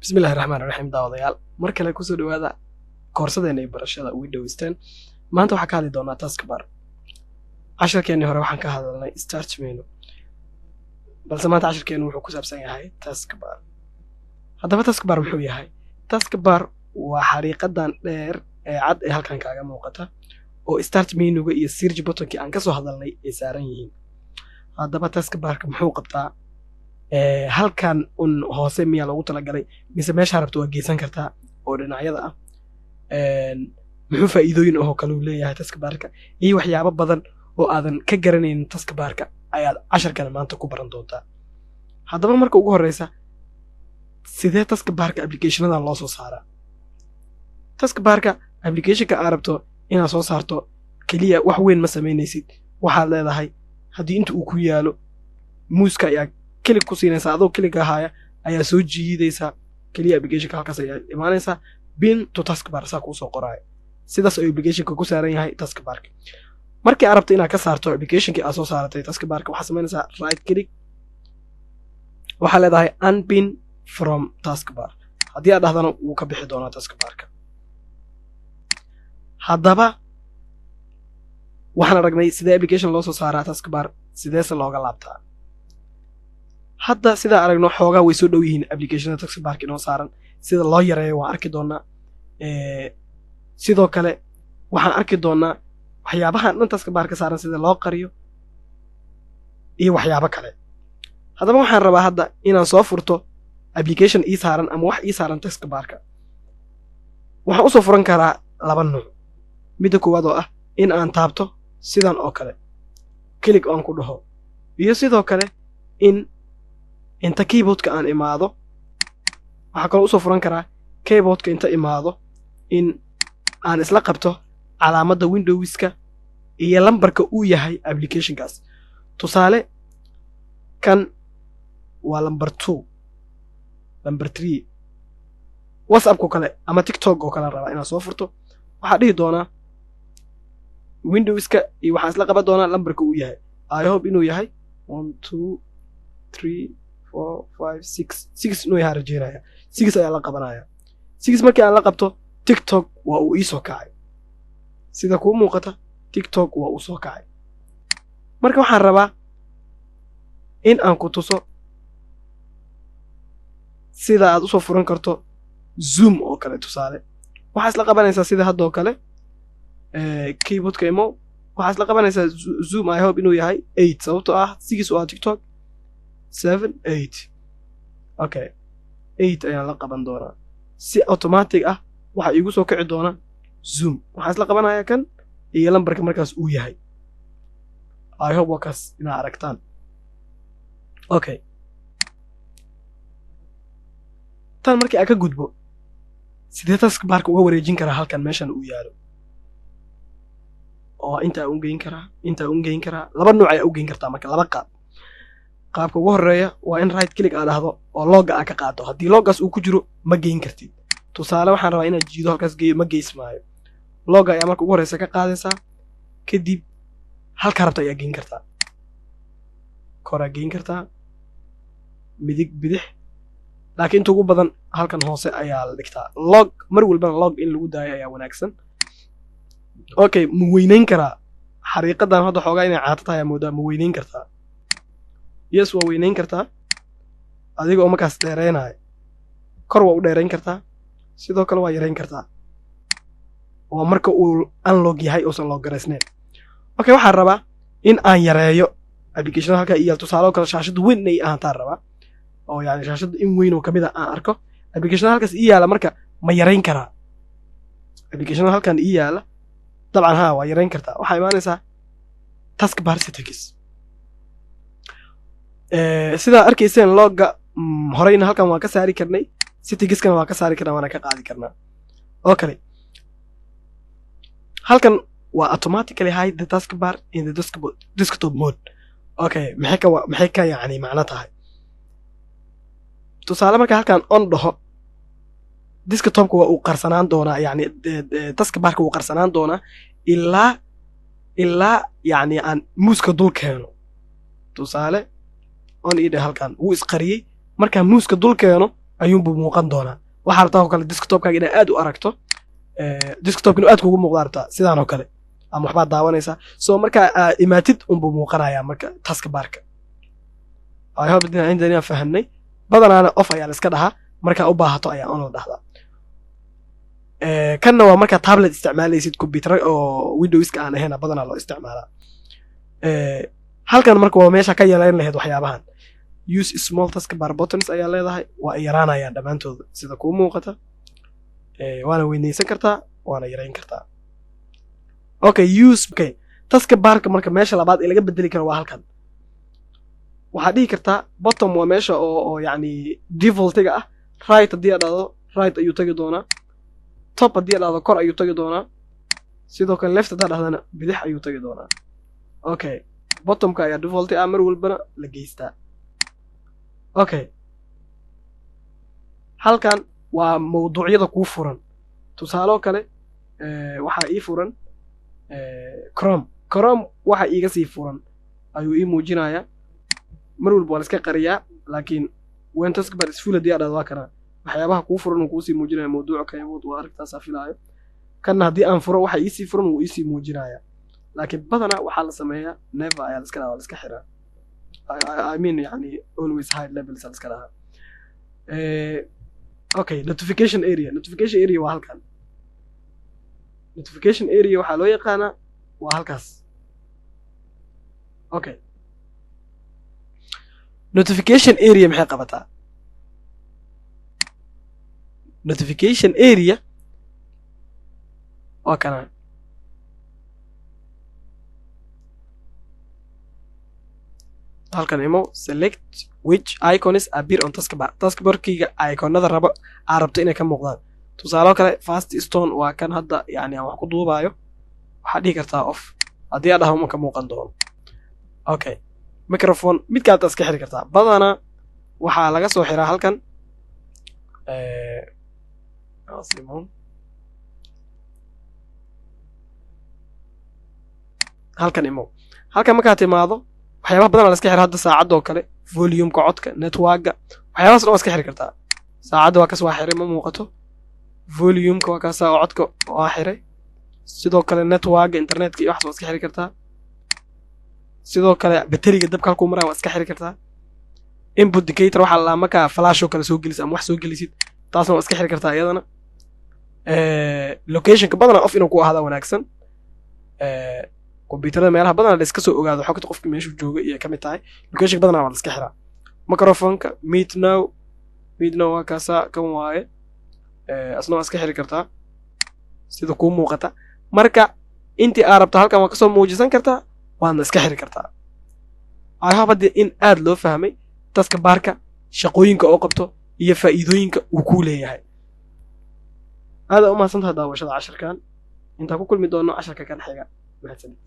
bismillahi raxmaan raxiim daawadayaal mar kale kusoo dhawaada koorsadeena ee barashada Windows 10 maanta waxaan ka hadli doonaa taskbar casharkeennii hore waxaan ka hadalnay start menu balse maanta casharkeennu wuxuu ku saabsan yahay taskbar haddaba taskbar muxuu yahay taskbar waa xariiqadan dheer ee cad ee halkan kaaga muuqata oo start menuga iyo search buttonkii aan ka soo hadalnay ay saaran yihiin haddaba taskbarka muxuu qabtaa halkan un hoose miyaa lagu talagalay mise meesha rabto waa geysan kartaa oo dhinacyada ah muxuu faa'iidooyin oo kale uu leeyahay taskbarka iyo waxyaabo badan oo aadan ka garanaynin taskbarka ayaad casharkan maanta ku baran doontaa haddaba marka ugu horeysa sidee taskbarka applicationadan loo soo saaraa taskbarka applicationka aad rabto inaad soo saarto keliya wax weyn ma samaynaysid waxaad leedahay haddii inta uu ku yaalo muuska ayaa كليك كوسينيسا adoo كليك ahaya ayaa soo jiidaysa kaliya application halkaas ayaa imaanaysa bin to taskbar saa ku soo qoray sidaas oo application-ka ku saaran yahay taskbar markii aad rabto inaad ka saarto application-kii aad soo saaratay taskbar waxa sameynaysa right click waxa leedahay unpin from taskbar hadii aad dhahdana wuu ka bixi doonaa taskbarka haddaba waxaan aragnay sida application loo soo saaraa taskbar sideese looga laabtaa hadda sida aragno xoogaa way soo dhow yihiin applicationada taskbarka inoo saaran sida loo yareeyo waan arki doonaa sidoo kale waxaan arki doonaa waxyaabahan dhan taskbarka saaran sida loo qariyo iyo waxyaabo kale haddaba waxaan rabaa hadda inaan soo furto application ii saaran ama wax ii saaran taskbarka waxaan usoo furan karaa laba nuuc midda koowaad oo ah in aan taabto sidan oo kale click on ku dhaho iyo sidoo kale in inta keyboardka aan imaado waxa kale usoo furan karaa keyboardka inta imaado in aan isla qabto calaamadda Windowska iyo lambarka uu yahay applicationkaas tusaale kan waa number 2 number 3 WhatsApp kale ama TikTok oo kale rabaa inaan soo furto waxa dhihi doonaa Windowska iyo waxaan isla qaban doonaa lambarka uu yahay I hope inuu yahay 1 2 3 4 5 6 inuu yahay rajeynaya 6 ayaa la qabanaya 6 markii aan la qabto TikTok waa uu ii soo kacay sida kuu muuqata TikTok waa uu soo kacay marka waxaan rabaa in aan ku tuso sida aad usoo furan karto Zoom oo kale tusaale waxaa isla qabanaysaa sida hadda oo kale keyboardka imo waxaa isla qabanaysaa Zoom I hope inuu yahay 8 sababtoo ah 6 waa TikTok 7 8 okay 8 ayaan la qaban doonaa si automatic ah waxa igu soo kici doona Zoom waxa isla qabanaya kan iyo lambarka markaas uu yahay I hope wakaas ina aragtaan okay tan markii aan ka gudbo sidee taskbarka uga wareejin karaa halkan meeshan uu yaalo oo inta u geyn karaa laba nooc ayaa u geyn kartaa marka laba qaabka ugu horeeya waa in right click aad dhahdo oo logga aad ka qaado haddii loggaas uu ku jiro ma geyn kartid tusaale waxaan rabaa inaad jiido halkaas geeyo ma geysmaayo logga ayaa marka ugu horeysa ka qaadaysaa kadib halka rabta ayaa geyn kartaa koraa geyn kartaa midig bidix laakiin inta ugu badan halkan hoose ayaa la dhigtaa log mar walbana log in lagu daayo ayaa wanaagsan okay ma weynayn karaa xariiqadan hadda xoogaa inay caato tahay moodaa ma weynayn kartaa yes waa weynayn kartaa adiga oo markaas dheereynayo kor waa u dheerayn kartaa sidoo kale waa yareyn kartaa waa marka uu unlock yahay uusan loo garaysnayn okay waxaan rabaa in aan yareeyo application halka iyo tusaale kale shaashada weyn ay ahaantaan rabaa oo yani shaashada in weyn oo kamid ah aan arko application halkaas ii yaala marka ma yareyn karaa application halkan ii yaala dabcan ha waa yareyn kartaa waxa imaanaysaa taskbar settings sida arkayseen logga horeyna halkan waan ka saari karnay settingskana waan ka saari karnaa waana ka qaadi karnaa oo kale halkan waa automatically hide the taskbar in the desktop mode okay maxay ka yani macno tahay tusaale marka halkan on dhaho desktopka waa uu qarsanaan doonaa yani taskbarka wuu qarsanaan doonaa ilaa yani aan muuska dul keeno tusaale on ida halkan wuu isqariyay marka muuska dul keeno ayuunbuu muuqan doonaa waxaa rabtaa oo kale desktopkaaga inaad aad u aragto desktopka inuu aad kugu muuqdaa rabtaa sidaan oo kale ama waxbaad daawanaysaa so markaa imaatid unbuu muuqanayaa marka taskbarka I hope inaan fahamnay badanaana off ayaa la iska dhahaa markaa u baahato ayaa on la dhahdaa kanna waa markaa tablet isticmaalaysid computer oo windowska aan ahayn badanaa loo isticmaalaa halkan marka waa meesha ka yeelan lahayd waxyaabahan use small taskbar buttons ayaa leedahay waa yaraanayaan dhammaantooda sida kuu muuqata waana weynaysan kartaa waana yarayn kartaa okay taskbarka marka meesha labaad ee laga bedeli karo waa halkan waxaad dhihi kartaa bottom waa meesha oo yacni defaultiga ah right haddii aad dhahdo right ayuu tagi doonaa top haddii aad dhahdo kor ayuu tagi doonaa sidoo kale left haddaad dhahdana bidix ayuu tagi doonaa okay bottomka ayaa defaulti ah mar walbana la geystaa okay halkan waa mawduucyada kuu furan tusaaloo kale waxaa ii furan chrome waxa iiga sii furan ayuu ii muujinayaa mar walba waa la iska qariyaa laakiin when taskbar is full haddii aad dhahdo waa kana waxyaabaha kuu furan uu kuusii muujinaya mawduuca kaymood waa aragtaasaa filaayo kanna haddii aan furo waxa iisii furan wuu iisii muujinayaa laakiin badanaa waxaa la sameeyaa never ayaa la iska dhahaa waa la iska xiraa I mean yani always high levels la iska dhahaa okay notification area waa halkan notification area waxaa loo yaqaanaa waa halkaas okay notification area maxay qabataa notification area waa kana halkan imo select which icons appear on taskbarkiga iconada rabto inay ka muuqdaan tusaalo kale fast stone waa kan hadda yani aan wax ku duubaayo waxaad dhihi kartaa off haddii aad dhaho ma ka muuqan doono okay microphone midkaad iska xiri kartaa badanaa waxaa laga soo xiraa halkan halkan imo halkan markaad timaado waxyaabaha badanaa la iska xira hadda saacadoo kale volumeka codka networka waxyaabahaas dhan waa iska xiri kartaa saacadda waa kas waa xiray ma muuqato volumeka waa kaasa oo codka waa xiray sidoo kale networka internetka iyo waxaas waa iska xiri kartaa sidoo kale bateriga dabka halkuu maraa waa iska xiri kartaa input indicator waxaa la markaa flash oo kale soo gelisid ama wax soo gelisid taasna waa iska xiri kartaa iyadana locationka badanaa off inuu ku ahaada wanaagsan computerada meelaha badanaa la iska soo ogaado xogta qofka meeshuu jooga iyo ka mid tahay locationka badanaa waa la iska xiraa microphoneka meet now waa kaasa kan waaye asna waa iska xiri kartaa sida kuu muuqata marka intii aad rabta halkan waa kasoo muujisan kartaa waadna iska xiri kartaa I hope hadii in aad loo fahmay taskbarka shaqooyinka oo qabto iyo faa'iidooyinka uu ku leeyahay aad u mahadsantahay daawashada casharkan inta ku kulmi doono casharka kan xiga mahadsanid